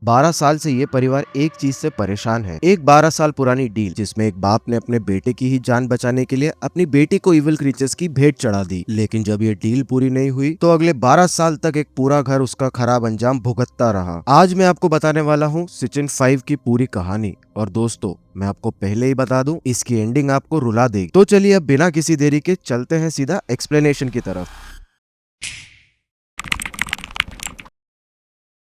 12 साल से ये परिवार एक चीज से परेशान है। एक 12 साल पुरानी डील जिसमें एक बाप ने अपने बेटे की ही जान बचाने के लिए अपनी बेटी को इविल क्रीचर्स की भेंट चढ़ा दी। लेकिन जब ये डील पूरी नहीं हुई तो अगले 12 साल तक एक पूरा घर उसका खराब अंजाम भुगतता रहा। आज मैं आपको बताने वाला हूँ सिचिन 5 की पूरी कहानी। और दोस्तों, मैं आपको पहले ही बता दूं, इसकी एंडिंग आपको रुला देगी। तो चलिए अब बिना किसी देरी के चलते हैं सीधा एक्सप्लेनेशन की तरफ।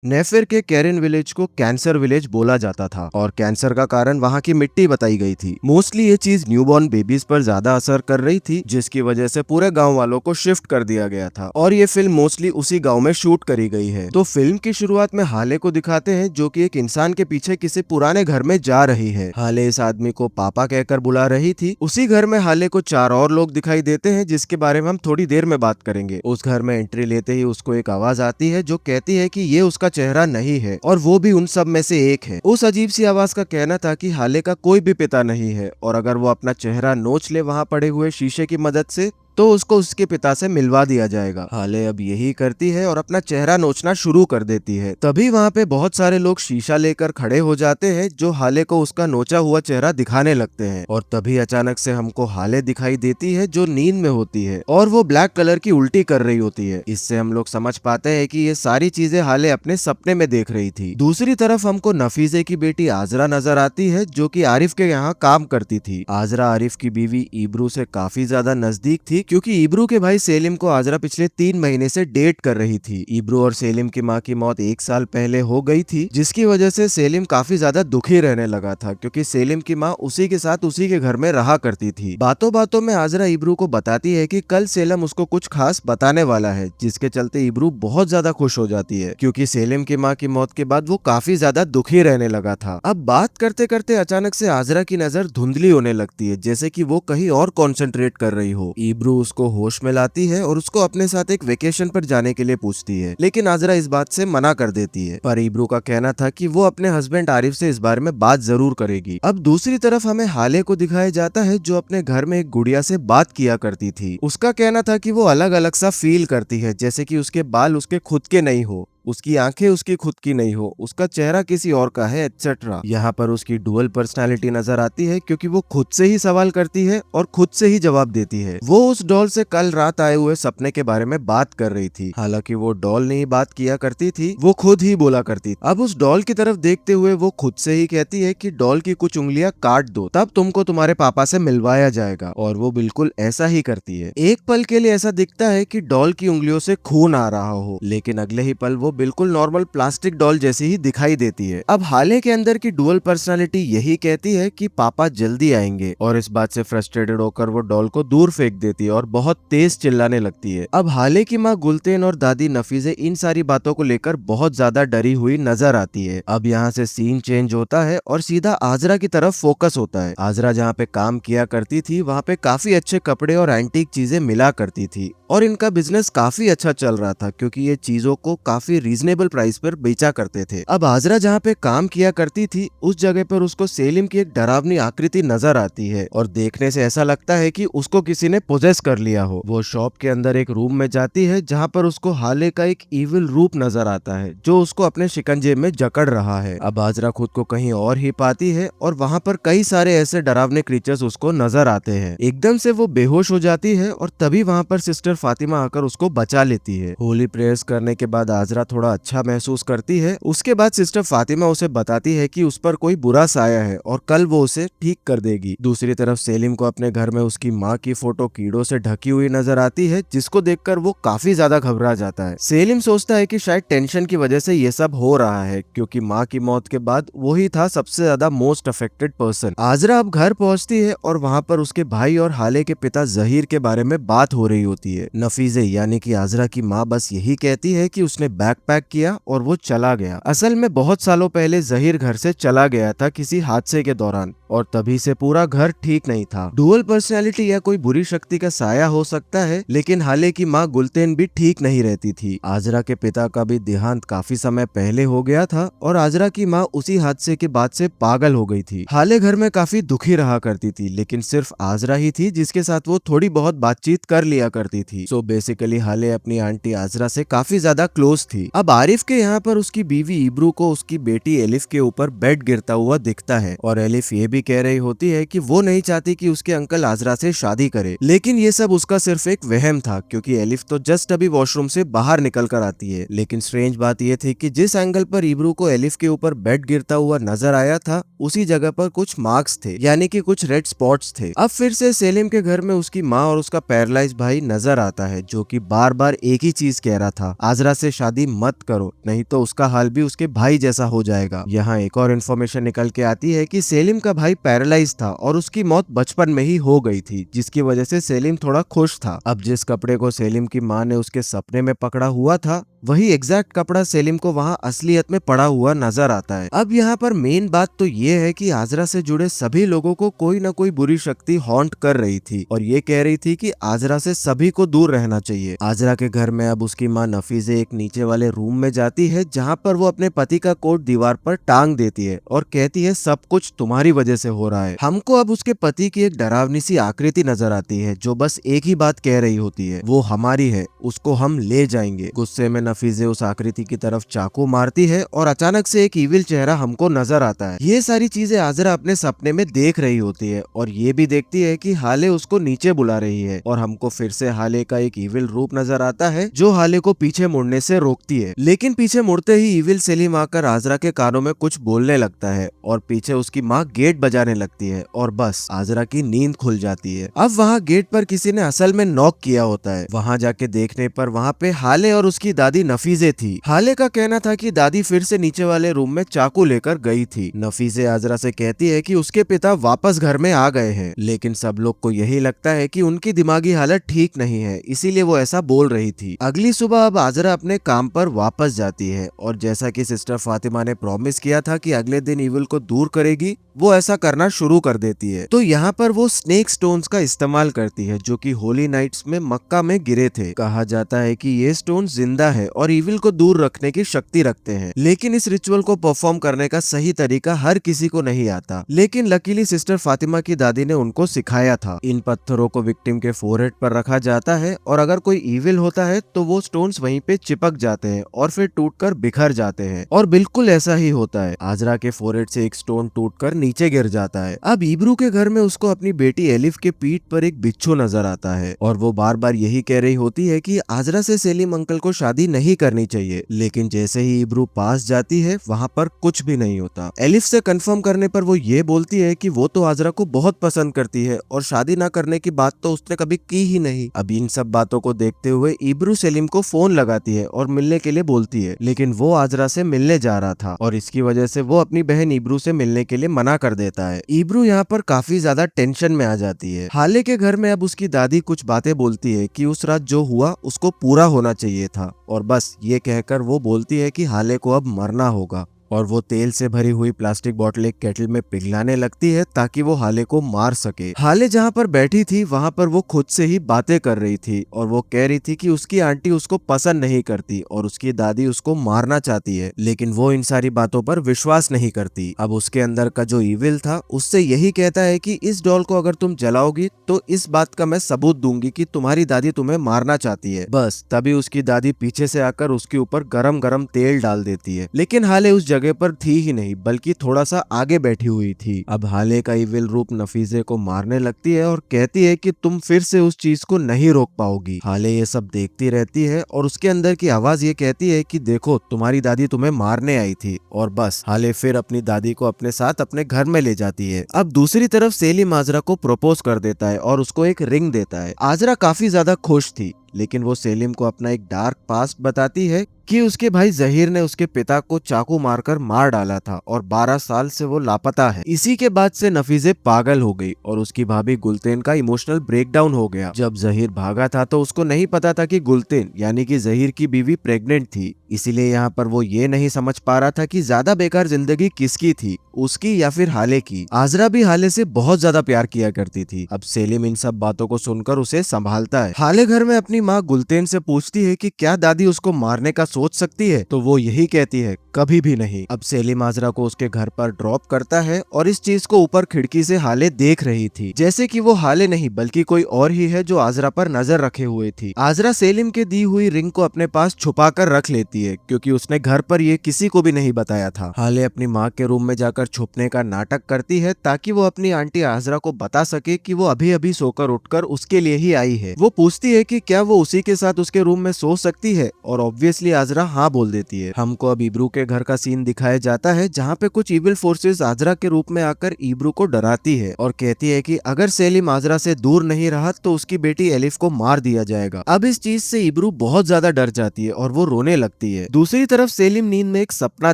नेफेर के कैरिन विलेज को कैंसर विलेज बोला जाता था और कैंसर का कारण वहाँ की मिट्टी बताई गई थी। मोस्टली ये चीज न्यूबॉर्न बेबीज पर ज्यादा असर कर रही थी, जिसकी वजह से पूरे गांव वालों को शिफ्ट कर दिया गया था और ये फिल्म मोस्टली उसी गांव में शूट करी गई है। तो फिल्म की शुरुआत में हाले को दिखाते हैं, जो कि एक इंसान के पीछे किसी पुराने घर में जा रही है। हाले इस आदमी को पापा कहकर बुला रही थी। उसी घर में हाले को 4 और लोग दिखाई देते हैं, जिसके बारे में हम थोड़ी देर में बात करेंगे। उस घर में एंट्री लेते ही उसको एक आवाज आती है जो कहती है कि ये उसका चेहरा नहीं है और वो भी उन सब में से एक है। उस अजीब सी आवाज का कहना था कि हाले का कोई भी पिता नहीं है और अगर वो अपना चेहरा नोच ले वहां पड़े हुए शीशे की मदद से तो उसको उसके पिता से मिलवा दिया जाएगा। हाले अब यही करती है और अपना चेहरा नोचना शुरू कर देती है। तभी वहाँ पे बहुत सारे लोग शीशा लेकर खड़े हो जाते हैं जो हाले को उसका नोचा हुआ चेहरा दिखाने लगते हैं। और तभी अचानक से हमको हाले दिखाई देती है जो नींद में होती है और वो ब्लैक कलर की उल्टी कर रही होती है। इससे हम लोग समझ पाते हैं कि ये सारी चीजें हाले अपने सपने में देख रही थी। दूसरी तरफ हमको नफीजे की बेटी आजरा नजर आती है, जो कि आरिफ के यहाँ काम करती थी। आजरा आरिफ की बीवी इब्रू से काफी ज्यादा नजदीक थी, क्योंकि इब्रू के भाई सेलिम को आजरा पिछले 3 महीने से डेट कर रही थी। इब्रू और सेलिम की माँ की मौत 1 साल पहले हो गई थी, जिसकी वजह से सेलिम काफी ज्यादा दुखी रहने लगा था, क्योंकि सेलिम की माँ उसी के साथ उसी के घर में रहा करती थी। बातों बातों में आजरा इब्रू को बताती है कि कल सेलिम उसको कुछ खास बताने वाला है, जिसके चलते इब्रू बहुत ज्यादा खुश हो जाती है, क्योंकि सेलिम की माँ की मौत के बाद वो काफी ज्यादा दुखी रहने लगा था। अब बात करते करते अचानक से आजरा की नजर धुंधली होने लगती है, जैसे कि वो कहीं और कॉन्सेंट्रेट कर रही हो। इब्रू उसको होश में लाती है और उसको अपने साथ एक वेकेशन पर जाने के लिए पूछती है, लेकिन आजरा इस बात से मना कर देती है। पर इब्रू का कहना था कि वो अपने हस्बैंड आरिफ से इस बारे में बात जरूर करेगी। अब दूसरी तरफ हमें हाले को दिखाया जाता है, जो अपने घर में एक गुड़िया से बात किया करती थी। उसका कहना था कि वो अलग अलग सा फील करती है, जैसे कि उसके बाल उसके खुद के नहीं हो, उसकी आंखें उसकी खुद की नहीं हो, उसका चेहरा किसी और का है, एटसेट्रा। यहाँ पर उसकी डुअल पर्सनालिटी नजर आती है, क्योंकि वो खुद से ही सवाल करती है और खुद से ही जवाब देती है। वो उस डॉल से कल रात आए हुए सपने के बारे में बात कर रही थी। हालांकि वो डॉल नहीं बात किया करती थी, वो खुद ही बोला करती थी। अब उस डॉल की तरफ देखते हुए वो खुद से ही कहती है कि डॉल की कुछ उंगलियां काट दो, तब तुमको तुम्हारे पापा से मिलवाया जाएगा। और वो बिल्कुल ऐसा ही करती है। एक पल के लिए ऐसा दिखता है कि डॉल की उंगलियों से खून आ रहा हो, लेकिन अगले ही पल वो बिल्कुल नॉर्मल प्लास्टिक डॉल जैसी ही दिखाई देती है। अब हाले के अंदर की डुअल पर्सनालिटी यही कहती है कि पापा जल्दी आएंगे, और इस बात से फ्रस्ट्रेटेड होकर वो डॉल को दूर फेंक देती है और बहुत तेज चिल्लाने लगती है। अब हाले की माँ गुलतेन और दादी नफीजे इन सारी बातों को लेकर बहुत ज्यादा डरी हुई नजर आती है। अब यहाँ से सीन चेंज होता है और सीधा आजरा की तरफ फोकस होता है। आजरा जहाँ पे काम किया करती थी वहाँ पे काफी अच्छे कपड़े और एंटीक चीजें मिला करती थी और इनका बिजनेस काफी अच्छा चल रहा था, क्योंकि ये चीजों को काफी रीजनेबल प्राइस पर बेचा करते थे। अब आजरा जहाँ पे काम किया करती थी उस जगह पर उसको सेलिम की एक डरावनी आकृति नजर आती है और देखने से ऐसा लगता है कि उसको किसी ने पोजेस कर लिया हो। वो शॉप के अंदर एक रूम में जाती है जहाँ पर उसको हाले का एक इविल रूप नजर आता है, जो उसको अपने शिकंजे में जकड़ रहा है। अब आजरा खुद को कहीं और ही पाती है और वहाँ पर कई सारे ऐसे डरावने क्रीचर्स उसको नजर आते हैं। एकदम से वो बेहोश हो जाती है और तभी वहाँ पर सिस्टर फातिमा आकर उसको बचा लेती है। होली प्रेयर्स करने के बाद आजरा थोड़ा अच्छा महसूस करती है। उसके बाद सिस्टर फातिमा उसे बताती है कि उस पर कोई बुरा साया है और कल वो उसे ठीक कर देगी। दूसरी तरफ सेलिम को अपने घर में उसकी माँ की फोटो कीड़ों से ढकी हुई नजर आती है, जिसको देखकर वो काफी ज्यादा घबरा जाता है। सेलिम सोचता है कि शायद टेंशन की वजह से ये सब हो रहा है, क्योंकि माँ की मौत के बाद वही था सबसे ज्यादा मोस्ट अफेक्टेड पर्सन। आजरा अब घर पहुंचती है और वहाँ पर उसके भाई और हाले के पिता जहीर के बारे में बात हो रही होती है। नफीजे यानी कि आजरा की माँ बस यही कहती है कि उसने बैग पैक किया और वो चला गया। असल में बहुत सालों पहले जहीर घर से चला गया था किसी हादसे के दौरान, और तभी से पूरा घर ठीक नहीं था। डुअल पर्सनैलिटी या कोई बुरी शक्ति का साया हो सकता है, लेकिन हाले की माँ गुलतेन भी ठीक नहीं रहती थी। आजरा के पिता का भी देहांत काफी समय पहले हो गया था और आजरा की माँ उसी हादसे के बाद से पागल हो गई थी। हाले घर में काफी दुखी रहा करती थी, लेकिन सिर्फ आजरा ही थी जिसके साथ वो थोड़ी बहुत बातचीत कर लिया करती थी। सो बेसिकली हाले अपनी आंटी आजरा से काफी ज्यादा क्लोज थी। अब आरिफ के यहाँ पर उसकी बीवी इब्रू को उसकी बेटी एलिफ के ऊपर बेड गिरता हुआ दिखता है और एलिफ ये भी कह रही होती है कि वो नहीं चाहती कि उसके अंकल आजरा से शादी करे, लेकिन ये सब उसका सिर्फ एक वहम था क्योंकि एलिफ तो जस्ट अभी वॉशरूम से बाहर निकल कर आती है। लेकिन स्ट्रेंज बात ये थी कि जिस एंगल पर इब्रू को एलिफ के ऊपर बेड गिरता हुआ नजर आया था उसी जगह पर कुछ मार्क्स थे, यानी कि कुछ रेड स्पॉट्स थे। अब फिर से सेलिम के घर में उसकी माँ और उसका पैरालाइज भाई नजर आता है जो कि बार बार एक ही चीज कह रहा था, आजरा से शादी मत करो नहीं तो उसका हाल भी उसके भाई जैसा हो जाएगा। यहाँ एक और इन्फॉर्मेशन निकल के आती है कि सेलिम का भाई पैरालाइज था और उसकी मौत बचपन में ही हो गई थी, जिसकी वजह से सेलिम थोड़ा खुश था। अब जिस कपड़े को सेलिम की माँ ने उसके सपने में पकड़ा हुआ था वही एग्जैक्ट कपड़ा सेलिम को वहाँ असलियत में पड़ा हुआ नजर आता है। अब यहाँ पर मेन बात तो ये है कि आजरा से जुड़े सभी लोगों को कोई ना कोई बुरी शक्ति हॉन्ट कर रही थी और ये कह रही थी कि आजरा से सभी को दूर रहना चाहिए। आजरा के घर में अब उसकी माँ नफीजे एक नीचे वाले रूम में जाती है जहाँ पर वो अपने पति का कोट दीवार पर टांग देती है और कहती है सब कुछ तुम्हारी वजह से हो रहा है। हमको अब उसके पति की एक डरावनी सी आकृति नजर आती है जो बस एक ही बात कह रही होती है, वो हमारी है, उसको हम ले जाएंगे। गुस्से में नफीजे उस आकृति की तरफ चाकू मारती है और अचानक से एक इविल चेहरा हमको नजर आता है। ये सारी चीजें आजरा अपने सपने में देख रही होती है और ये भी देखती है कि हाले उसको नीचे बुला रही है और हमको फिर से हाले का एक इविल रूप नजर आता है जो हाले को पीछे मुड़ने से रोकती है। लेकिन पीछे मुड़ते ही इविल सेलिम आकर आजरा के कानों में कुछ बोलने लगता है और पीछे उसकी माँ गेट बजाने लगती है और बस आजरा की नींद खुल जाती है। अब वहाँ गेट पर किसी ने असल में नॉक किया होता है। वहाँ जाके देखने पर वहाँ पे हाले और उसकी दादी नफीजे थी। हाले का कहना था कि दादी फिर से नीचे वाले रूम में चाकू लेकर गई थी। नफीजे आजरा से कहती है कि उसके पिता वापस घर में आ गए हैं, लेकिन सब लोग को यही लगता है कि उनकी दिमागी हालत ठीक नहीं है, इसीलिए वो ऐसा बोल रही थी। अगली सुबह अब आजरा अपने काम पर वापस जाती है और जैसा कि सिस्टर फातिमा ने प्रॉमिस किया था कि अगले दिन इविल को दूर करेगी, वो ऐसा करना शुरू कर देती है। तो यहाँ पर वो स्नेक स्टोन्स का इस्तेमाल करती है जो कि होली नाइट्स में मक्का में गिरे थे। कहा जाता है कि ये स्टोन जिंदा है और इविल को दूर रखने की शक्ति रखते हैं, लेकिन इस रिचुअल को परफॉर्म करने का सही तरीका हर किसी को नहीं आता। लेकिन लकीली सिस्टर फातिमा की दादी ने उनको सिखाया था। इन पत्थरों को विक्टिम के फोरहेड पर रखा जाता है और अगर कोई इविल होता है तो वो स्टोन्स वहीं पे चिपक जाते हैं और फिर टूटकर बिखर जाते हैं और बिल्कुल ऐसा ही होता है। आजरा के फोरहेड से एक स्टोन टूटकर नीचे गिर जाता है। अब इब्रू के घर में उसको अपनी बेटी एलिफ के पीठ पर एक बिच्छू नजर आता है और वो बार बार यही कह रही होती है कि आजरा से सेलिम अंकल को शादी नहीं करनी चाहिए। लेकिन जैसे ही इब्रू पास जाती है वहाँ पर कुछ भी नहीं होता। एलिफ से कंफर्म करने पर वो ये बोलती है कि वो तो आजरा को बहुत पसंद करती है और शादी ना करने की बात तो उसने कभी की ही नहीं। अब इन सब बातों को देखते हुए इब्रू सेलिम को फोन लगाती है और मिलने के लिए बोलती है, लेकिन वो आजरा से मिलने जा रहा था और इसकी वजह से वो अपनी बहन इब्रू से मिलने के लिए मना कर देता है। इब्रू यहाँ पर काफी ज्यादा टेंशन में आ जाती है। हाले के घर में अब उसकी दादी कुछ बातें बोलती है कि उस रात जो हुआ उसको पूरा होना चाहिए था और बस ये कहकर वो बोलती है कि हाले को अब मरना होगा और वो तेल से भरी हुई प्लास्टिक बोतल एक केटल में पिघलाने लगती है ताकि वो हाले को मार सके। हाले जहाँ पर बैठी थी वहाँ पर वो खुद से ही बातें कर रही थी और वो कह रही थी कि उसकी आंटी उसको पसंद नहीं करती और उसकी दादी उसको मारना चाहती है, लेकिन वो इन सारी बातों पर विश्वास नहीं करती। अब उसके अंदर का जो इविल था उससे यही कहता है कि इस डॉल को अगर तुम जलाओगी तो इस बात का मैं सबूत दूंगी कि तुम्हारी दादी तुम्हें मारना चाहती है। बस तभी उसकी दादी पीछे से आकर उसके ऊपर गरम गरम तेल डाल देती है, लेकिन हाले उस जगह पर थी ही नहीं बल्कि थोड़ा सा आगे बैठी हुई थी। अब हाले का इविल रूप नफीजे को मारने लगती है और कहती है कि तुम फिर से उस चीज को नहीं रोक पाओगी। हाले ये सब देखती रहती है और उसके अंदर की आवाज ये कहती है कि देखो तुम्हारी दादी तुम्हें मारने आई थी और बस हाले फिर अपनी दादी को अपने साथ अपने घर में ले जाती है। अब दूसरी तरफ सेलिम आजरा को प्रपोज कर देता है और उसको एक रिंग देता है। आजरा काफी ज्यादा खुश थी, लेकिन वो सेलिम को अपना एक डार्क पास्ट बताती है कि उसके भाई जहीर ने उसके पिता को चाकू मारकर मार डाला था और 12 साल से वो लापता है। इसी के बाद से नफीजे पागल हो गई और उसकी भाभी गुलतेन का इमोशनल ब्रेकडाउन हो गया। जब जहीर भागा था तो उसको नहीं पता था कि गुलतेन यानी कि जहीर की बीवी प्रेग्नेंट थी, इसीलिए यहाँ पर वो ये नहीं समझ पा रहा था कि ज्यादा बेकार जिंदगी किसकी थी, उसकी या फिर हाले की। आजरा भी हाले से बहुत ज्यादा प्यार किया करती थी। अब सेलिम इन सब बातों को सुनकर उसे संभालता है। हाले घर में अपनी माँ गुलतेन से पूछती है कि क्या दादी उसको मारने का सोच सकती है, तो वो यही कहती है कभी भी नहीं। अब सेलिम आजरा को उसके घर पर ड्रॉप करता है और इस चीज को ऊपर खिड़की से हाले देख रही थी, जैसे कि वो हाले नहीं बल्कि कोई और ही है जो आजरा पर नजर रखे हुए थी। आजरा सेलिम के दी हुई रिंग को अपने पास छुपा कर रख लेती है क्योंकि उसने घर पर ये किसी को भी नहीं बताया था। हाले अपनी माँ के रूम में जाकर छुपने का नाटक करती है ताकि वो अपनी आंटी आजरा को बता सके कि वो अभी अभी सोकर उठकर उसके लिए ही आई है। वो पूछती है कि क्या वो उसी के साथ उसके रूम में सो सकती है और ऑब्वियसली आजरा हाँ बोल देती है। हमको अब इब्रू के घर का सीन दिखाया जाता है जहाँ पे कुछ इविल फोर्सेस आजरा के रूप में आकर इब्रू को डराती है और कहती है कि अगर सेलिम आजरा से दूर नहीं रहा तो उसकी बेटी एलिफ को मार दिया जाएगा। अब इस चीज से इब्रू बहुत ज्यादा डर जाती है और वो रोने लगती है। दूसरी तरफ सेलिम नींद में एक सपना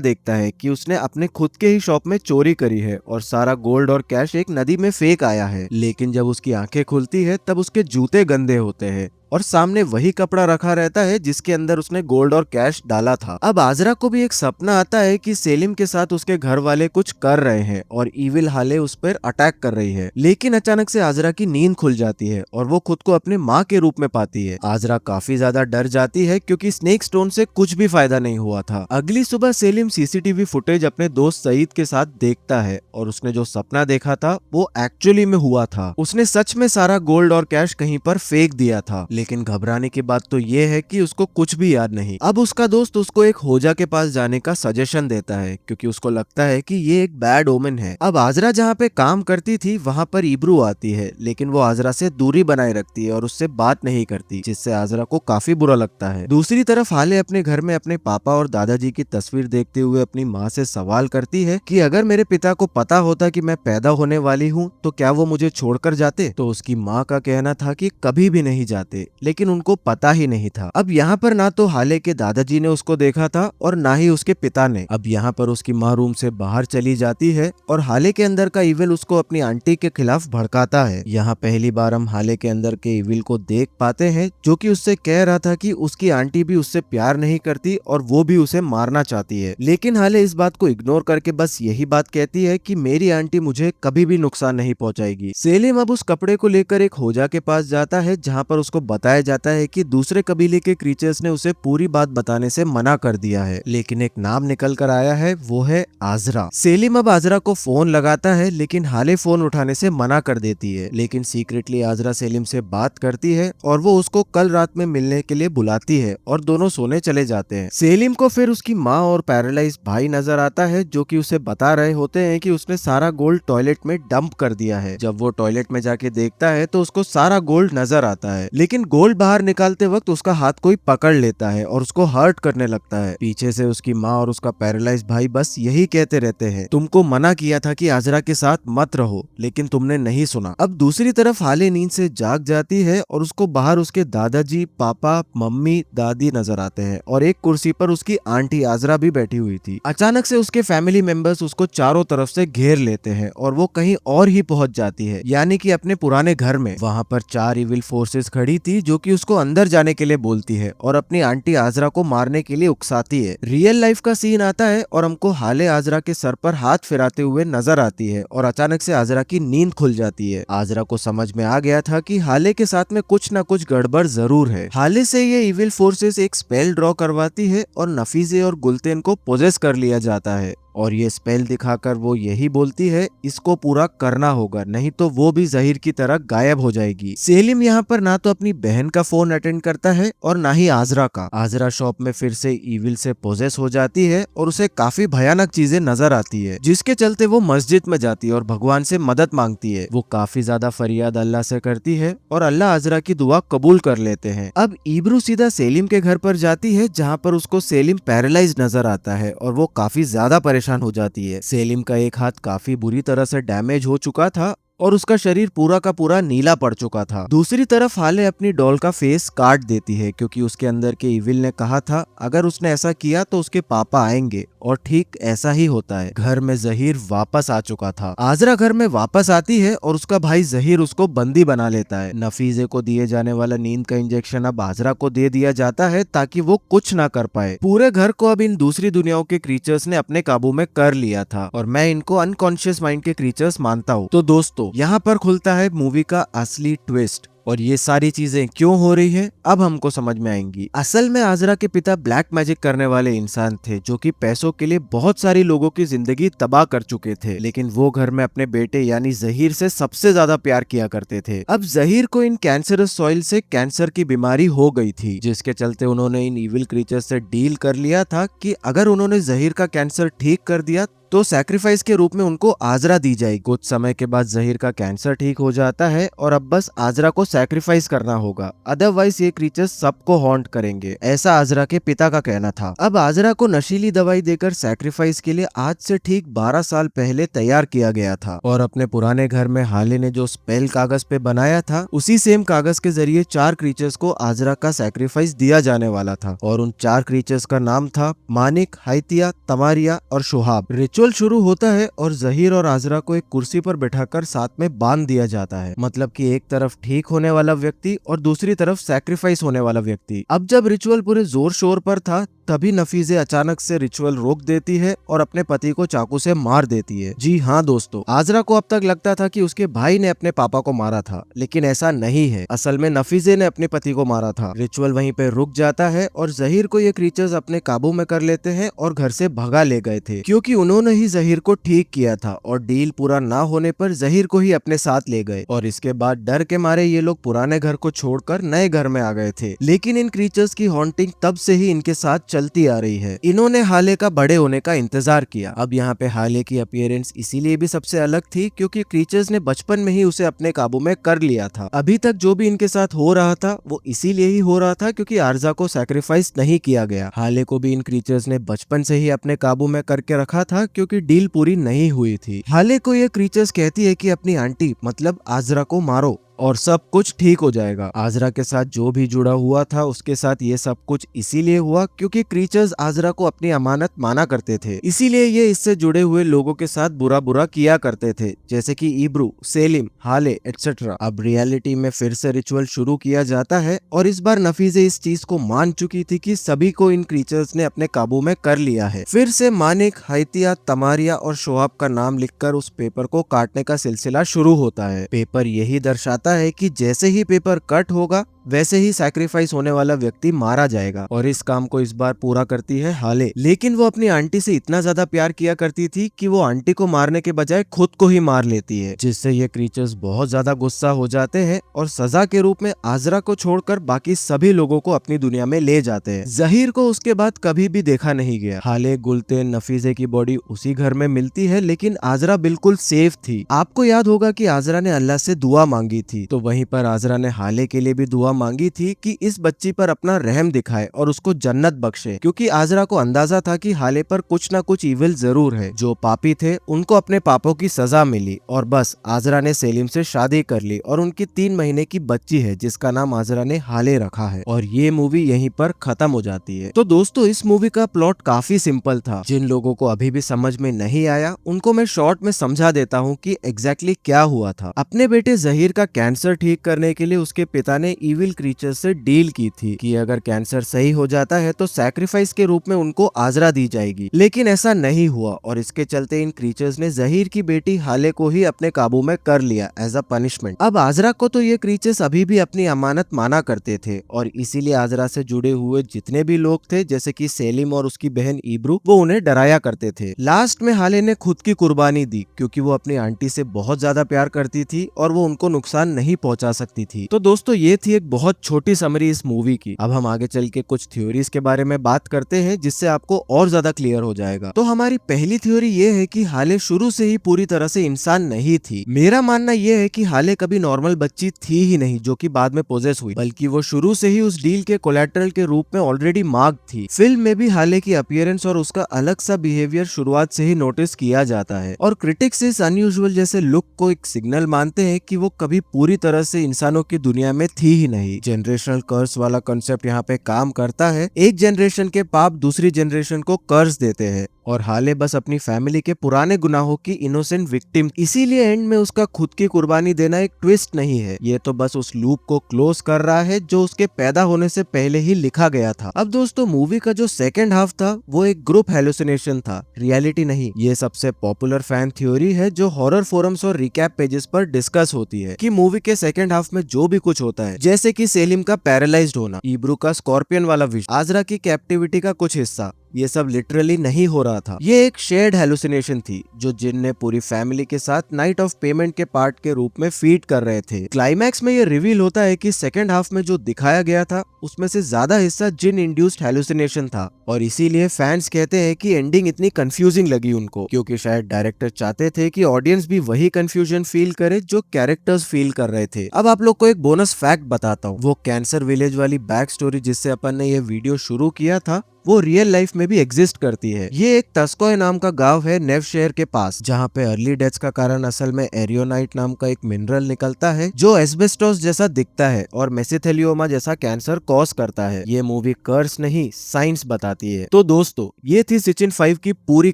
देखता है कि उसने अपने खुद के ही शॉप में चोरी करी है और सारा गोल्ड और कैश एक नदी में फेंक आया है, लेकिन जब उसकी आंखें खुलती है तब उसके जूते गंदे होते हैं और सामने वही कपड़ा रखा रहता है जिसके अंदर उसने गोल्ड और कैश डाला था। अब आजरा को भी एक सपना आता है कि सेलिम के साथ उसके घर वाले कुछ कर रहे हैं और इविल हाले उस पर अटैक कर रही है, लेकिन अचानक से आजरा की नींद खुल जाती है और वो खुद को अपने माँ के रूप में पाती है। आजरा काफी ज्यादा डर जाती है क्योंकि स्नेक स्टोन से कुछ भी फायदा नहीं हुआ था। अगली सुबह सेलिम सीसीटीवी फुटेज अपने दोस्त सईद के साथ देखता है और उसने जो सपना देखा था वो एक्चुअली में हुआ था। उसने सच में सारा गोल्ड और कैश कहीं पर फेंक दिया था, लेकिन घबराने की बात तो ये है कि उसको कुछ भी याद नहीं। अब उसका दोस्त उसको एक होजा के पास जाने का सजेशन देता है क्योंकि उसको लगता है कि ये एक बैड ओमेन है। अब आजरा जहाँ पे काम करती थी वहाँ पर इब्रू आती है, लेकिन वो आजरा से दूरी बनाए रखती है और उससे बात नहीं करती, जिससे आजरा को काफी बुरा लगता है। दूसरी तरफ हाले अपने घर में अपने पापा और दादाजी की तस्वीर देखते हुए अपनी माँ से सवाल करती है कि अगर मेरे पिता को पता होता कि मैं पैदा होने वाली हूँ तो क्या वो मुझे छोड़कर जाते। तो उसकी माँ का कहना था कि कभी भी नहीं जाते, लेकिन उनको पता ही नहीं था। अब यहाँ पर ना तो हाले के दादाजी ने उसको देखा था और ना ही उसके पिता ने। अब यहाँ पर उसकी माँ रूम से बाहर चली जाती है और हाले के अंदर का इविल उसको अपनी आंटी के खिलाफ भड़काता है। यहाँ पहली बार हम हाले के अंदर के इविल को देख पाते हैं जो कि उससे कह रहा था कि उसकी आंटी भी उससे प्यार नहीं करती और वो भी उसे मारना चाहती है, लेकिन हाले इस बात को इग्नोर करके बस यही बात कहती है कि मेरी आंटी मुझे कभी भी नुकसान नहीं पहुंचाएगी। सेलिम अब उस कपड़े को लेकर एक होजा के पास जाता है जहाँ पर उसको बताया जाता है कि दूसरे कबीले के क्रीचर्स ने उसे पूरी बात बताने से मना कर दिया है, लेकिन एक नाम निकल कर आया है, वो है आजरा। सेलिम अब आजरा को फोन लगाता है लेकिन हाले फोन उठाने से मना कर देती है, लेकिन सीक्रेटली आजरा सेलिम से बात करती है और वो उसको कल रात में मिलने के लिए बुलाती है और दोनों सोने चले जाते हैं। सेलिम को फिर उसकी माँ और पैरालाइज भाई नजर आता है जो कि उसे बता रहे होते हैं कि उसने सारा गोल्ड टॉयलेट में डंप कर दिया है। जब वो टॉयलेट में जाके देखता है तो उसको सारा गोल्ड नजर आता है, लेकिन गोल्ड बाहर निकालते वक्त उसका हाथ कोई पकड़ लेता है और उसको हर्ट करने लगता है। पीछे से उसकी माँ और उसका पैरालाइज भाई बस यही कहते रहते हैं, तुमको मना किया था कि आजरा के साथ मत रहो, लेकिन तुमने नहीं सुना। अब दूसरी तरफ हाले नींद से जाग जाती है और उसको बाहर उसके दादाजी, पापा, मम्मी, दादी नजर आते हैं और एक कुर्सी पर उसकी आंटी आजरा भी बैठी हुई थी। अचानक से उसके फैमिली मेंबर्स उसको चारों तरफ से घेर लेते हैं और वो कहीं और ही पहुंच जाती है, यानी कि अपने पुराने घर में। वहाँ पर 4 इविल फोर्सेस खड़ी थी जो कि उसको अंदर जाने के लिए बोलती है और अपनी आंटी आजरा को मारने के लिए उकसाती है। रियल लाइफ का सीन आता है और हमको हाले आजरा के सर पर हाथ फिराते हुए नजर आती है और अचानक से आजरा की नींद खुल जाती है। आजरा को समझ में आ गया था कि हाले के साथ में कुछ न कुछ गड़बड़ जरूर है। हाले से ये इविल फोर्सेस एक स्पेल ड्रॉ करवाती है और नफीजे और गुलतेन को पोजेस कर लिया जाता है और ये स्पेल दिखाकर वो यही बोलती है इसको पूरा करना होगा, नहीं तो वो भी जहीर की तरह गायब हो जाएगी। सेलिम यहाँ पर ना तो अपनी बहन का फोन अटेंड करता है और ना ही आजरा का। आजरा शॉप में फिर से इविल से पोजेस हो जाती है और उसे काफी भयानक चीजें नजर आती है, जिसके चलते वो मस्जिद में जाती है और भगवान से मदद मांगती है। वो काफी ज्यादा फरियाद अल्लाह से करती है और अल्लाह आजरा की दुआ कबूल कर लेते हैं। अब इब्रू सीधा सेलिम के घर पर जाती है जहाँ पर उसको सेलिम पैरालाइज नजर आता है और वो काफी ज्यादा परेशान हो जाती है। सेलिम का एक हाथ काफी बुरी तरह से डैमेज हो चुका था और उसका शरीर पूरा का पूरा नीला पड़ चुका था। दूसरी तरफ हाले अपनी डॉल का फेस काट देती है क्योंकि उसके अंदर के इविल ने कहा था अगर उसने ऐसा किया तो उसके पापा आएंगे, और ठीक ऐसा ही होता है। घर में जहीर वापस आ चुका था। आजरा घर में वापस आती है और उसका भाई जहीर उसको बंदी बना लेता है। नफीजे को दिए जाने वाला नींद का इंजेक्शन अब आजरा को दे दिया जाता है ताकि वो कुछ ना कर पाए। पूरे घर को अब इन दूसरी दुनियाओं के क्रीचर्स ने अपने काबू में कर लिया था और मैं इनको अनकॉन्शियस माइंड के क्रीचर्स मानता हूँ। तो दोस्तों यहाँ पर खुलता है मूवी का असली ट्विस्ट और ये सारी चीजें क्यों हो रही है अब हमको समझ में आएंगी। असल में आजरा के पिता ब्लैक मैजिक करने वाले इंसान थे जो कि पैसों के लिए बहुत सारी लोगों की जिंदगी तबाह कर चुके थे, लेकिन वो घर में अपने बेटे यानी जहीर से सबसे ज्यादा प्यार किया करते थे। अब जहीर को इन कैंसरस सॉइल से कैंसर की बीमारी हो गई थी, जिसके चलते उन्होंने इन इविल क्रीचर से डील कर लिया था कि अगर उन्होंने जहीर का कैंसर ठीक कर दिया तो सैक्रिफाइस के रूप में उनको आजरा दी जाएगी। कुछ समय के बाद जहीर का कैंसर ठीक हो जाता है और अब बस आजरा को सैक्रिफाइस करना होगा, अदरवाइज ये क्रीचर्स सबको हॉन्ट करेंगे, ऐसा आजरा के पिता का कहना था। अब आजरा को नशीली दवाई देकर सैक्रिफाइस के लिए आज से ठीक 12 साल पहले तैयार किया गया था और अपने पुराने घर में हाले ने जो स्पेल कागज पे बनाया था उसी सेम कागज के जरिए 4 क्रीचर्स को आजरा का सैक्रिफाइस दिया जाने वाला था और उन 4 क्रीचर्स का नाम था मानिक, हाइतिया, तमारिया और शोहाब। रिचुअल शुरू होता है और जहीर और आजरा को एक कुर्सी पर बैठाकर साथ में बांध दिया जाता है, मतलब कि एक तरफ ठीक होने वाला व्यक्ति और दूसरी तरफ सैक्रिफाइस होने वाला व्यक्ति। अब जब रिचुअल पूरे जोर शोर पर था तभी नफीजे अचानक से रिचुअल रोक देती है और अपने पति को चाकू से मार देती है। जी हाँ दोस्तों, आजरा को अब तक लगता था कि उसके भाई ने अपने पापा को मारा था, लेकिन ऐसा नहीं है। असल में नफीजे ने अपने पति को मारा था। रिचुअल वहीं पे रुक जाता है और जहीर को ये क्रीचर्स अपने काबू में कर लेते हैं और घर से भगा ले गए थे, क्योंकि उन्होंने ही जहीर को ठीक किया था और डील पूरा ना होने पर जहीर को ही अपने साथ ले गए और इसके बाद डर के मारे ये लोग पुराने घर को छोड़कर नए घर में आ गए थे। लेकिन इन क्रीचर्स की हॉन्टिंग तब से ही इनके साथ चलती आ रही है। इन्होंने हाले का बड़े होने का इंतजार किया। अब यहाँ पे हाले की अपीयरेंस इसीलिए भी सबसे अलग थी क्योंकि क्रीचर्स ने बचपन में ही उसे अपने काबू में कर लिया था। अभी तक जो भी इनके साथ हो रहा था वो इसीलिए ही हो रहा था क्योंकि आरजा को सैक्रिफाइस नहीं किया गया। हाले को भी इन क्रीचर्स ने बचपन से ही अपने काबू में करके रखा था क्योंकि डील पूरी नहीं हुई थी। हाले को ये क्रीचर्स कहती है कि अपनी आंटी मतलब आजरा को मारो और सब कुछ ठीक हो जाएगा। आजरा के साथ जो भी जुड़ा हुआ था उसके साथ ये सब कुछ इसीलिए हुआ क्योंकि क्रीचर्स आजरा को अपनी अमानत माना करते थे, इसीलिए ये इससे जुड़े हुए लोगों के साथ बुरा बुरा किया करते थे, जैसे कि इब्रू, सेलिम, हाले एटसेट्रा। अब रियलिटी में फिर से रिचुअल शुरू किया जाता है और इस बार नफीजे इस चीज को मान चुकी थी कि सभी को इन क्रीचर्स ने अपने काबू में कर लिया है। फिर से मानिक, हाइतिया, तमारिया और शोहाब का नाम लिखकर उस पेपर को काटने का सिलसिला शुरू होता है। पेपर यही दर्शाता है कि जैसे ही पेपर कट होगा वैसे ही सैक्रिफाइस होने वाला व्यक्ति मारा जाएगा और इस काम को इस बार पूरा करती है हाले। लेकिन वो अपनी आंटी से इतना ज्यादा प्यार किया करती थी कि वो आंटी को मारने के बजाय खुद को ही मार लेती है, जिससे ये क्रीचर्स बहुत ज्यादा गुस्सा हो जाते हैं और सजा के रूप में आजरा को छोड़कर बाकी सभी लोगों को अपनी दुनिया में ले जाते हैं। जहीर को उसके बाद कभी भी देखा नहीं गया। हाले, गुलतेन, नफीजे की बॉडी उसी घर में मिलती है, लेकिन आजरा बिल्कुल सेफ थी। आपको याद होगा कि आजरा ने अल्लाह से दुआ मांगी थी, तो वहीं पर आजरा ने हाले के लिए भी दुआ मांगी थी कि इस बच्ची पर अपना रहम दिखाए और उसको जन्नत बख्शे, क्योंकि आजरा को अंदाजा था कि हाले पर कुछ ना कुछ इविल जरूर है। जो पापी थे उनको अपने पापों की सजा मिली और बस आजरा ने सेलिम से शादी कर ली और उनकी 3 महीने की बच्ची है जिसका नाम आजरा ने हाले रखा है। और ये मूवी यहीं पर खत्म हो जाती है। तो दोस्तों, इस मूवी का प्लॉट काफी सिंपल था। जिन लोगों को अभी भी समझ में नहीं आया उनको मैं शॉर्ट में समझा देता हूँ कि एग्जैक्टली क्या हुआ था। अपने बेटे जहीर का कैंसर ठीक करने के लिए उसके पिता ने इविल क्रीचर से डील की थी कि अगर कैंसर सही हो जाता है तो सैक्रिफाइस के रूप में उनको आजरा दी जाएगी, लेकिन ऐसा नहीं हुआ और इसके चलते इन क्रीचर्स ने जहीर की बेटी हाले को ही अपने काबू में कर लिया एज अ पनिशमेंट। अब आजरा को तो ये क्रीचर्स अभी भी अपनी अमानत माना करते थे और इसीलिए आजरा से जुड़े हुए जितने भी लोग थे जैसे कि सेलिम और उसकी बहन इब्रू, वो उन्हें डराया करते थे। लास्ट में हाले ने खुद की कुर्बानी दी क्योंकि वो अपनी आंटी से बहुत ज्यादा प्यार करती थी और वो उनको नुकसान नहीं पहुंचा सकती थी। तो दोस्तों, ये थी एक बहुत छोटी समरी इस मूवी की। अब हम आगे चल के कुछ थ्योरीज के बारे में बात करते हैं जिससे आपको और ज्यादा क्लियर हो जाएगा। तो हमारी पहली थ्योरी ये है कि हाले शुरू से ही पूरी तरह से इंसान नहीं थी। मेरा मानना यह है कि हाले कभी नॉर्मल बच्ची थी ही नहीं जो कि बाद में पोजेस हुई, बल्कि वो शुरू से ही उस डील के कोलैटरल के रूप में ऑलरेडी मार्क थी। फिल्म में भी हाले की अपीयरेंस और उसका अलग सा बिहेवियर शुरुआत से ही नोटिस किया जाता है और क्रिटिक्स इस अनयूजुअल जैसे लुक को एक सिग्नल मानते हैं कि वो कभी पूरी तरह से इंसानों की दुनिया में थी ही नहीं। जनरेशनल कर्स वाला कंसेप्ट यहाँ पे काम करता है। एक जनरेशन के पाप दूसरी जनरेशन को कर्ज देते हैं और हाले बस अपनी फैमिली के पुराने गुनाहों की इनोसेंट विक्टिम। इसीलिए एंड में उसका खुद की कुर्बानी देना एक ट्विस्ट नहीं है, ये तो बस उस लूप को क्लोज कर रहा है जो उसके पैदा होने से पहले ही लिखा गया था। अब दोस्तों मूवी का जो सेकेंड हाफ था वो एक ग्रुप हेलुसिनेशन था, रियलिटी नहीं। ये सबसे पॉपुलर फैन थ्योरी है जो हॉरर फोरम्स और रिकैप पेजेस पर डिस्कस होती है कि मूवी के सेकेंड हाफ में जो भी कुछ होता है, जैसे कि सेलिम का पैरालाइज्ड होना, इब्रू का स्कॉर्पियन वाला विश, आजरा की कैप्टिविटी का कुछ हिस्सा, ये सब लिटरली नहीं हो रहा था। ये एक शेयर्ड हेलुसिनेशन थी जो जिन ने पूरी फैमिली के साथ नाइट ऑफ पेमेंट के पार्ट के रूप में फीड कर रहे थे। क्लाइमैक्स में ये रिवील होता है कि सेकेंड हाफ में जो दिखाया गया था उसमें से ज्यादा हिस्सा जिन इंड्यूस्ड हेलुसिनेशन था, और इसीलिए फैंस कहते हैं कि एंडिंग इतनी कंफ्यूजिंग लगी उनको, क्योंकि शायद डायरेक्टर चाहते थे कि ऑडियंस भी वही कंफ्यूजन फील करे जो कैरेक्टर्स फील कर रहे थे। अब आप लोग को एक बोनस फैक्ट बताता हूँ, वो कैंसर विलेज वाली बैक स्टोरी जिससे अपन ने ये वीडियो शुरू किया था वो रियल लाइफ में भी एग्जिस्ट करती है। ये एक तस्कोय नाम का गांव है नेव शहर के पास, जहाँ पे अर्ली डेथ्स का कारण असल में एरियोनाइट नाम का एक मिनरल निकलता है जो एस्बेस्टोस जैसा दिखता है और मेसेथेलियोमा जैसा कैंसर कॉज करता है। ये मूवी कर्स नहीं साइंस बताती है। तो दोस्तों ये थी सिचिन 5 की पूरी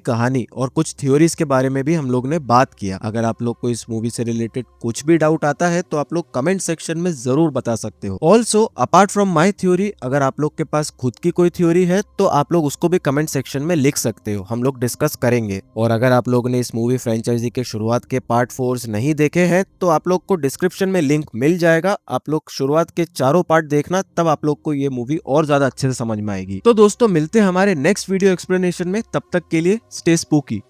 कहानी और कुछ थ्योरीज के बारे में भी हम लोग ने बात किया। अगर आप लोग को इस मूवी से रिलेटेड कुछ भी डाउट आता है तो आप लोग कमेंट सेक्शन में जरूर बता सकते हो। Also apart from my theory, अगर आप लोग के पास खुद की कोई थ्योरी है तो आप लोग उसको भी कमेंट सेक्शन में लिख सकते हो, हम लोग डिस्कस करेंगे। और अगर आप लोग ने इस मूवी फ्रेंचाइजी के शुरुआत के पार्ट 4 नहीं देखे हैं तो आप लोग को डिस्क्रिप्शन में लिंक मिल जाएगा, आप लोग शुरुआत के चारों पार्ट देखना, तब आप लोग को ये मूवी और ज्यादा अच्छे से समझ में आएगी। तो दोस्तों मिलते हैं हमारे नेक्स्ट वीडियो एक्सप्लेनेशन में, तब तक के लिए स्टे स्पूकी।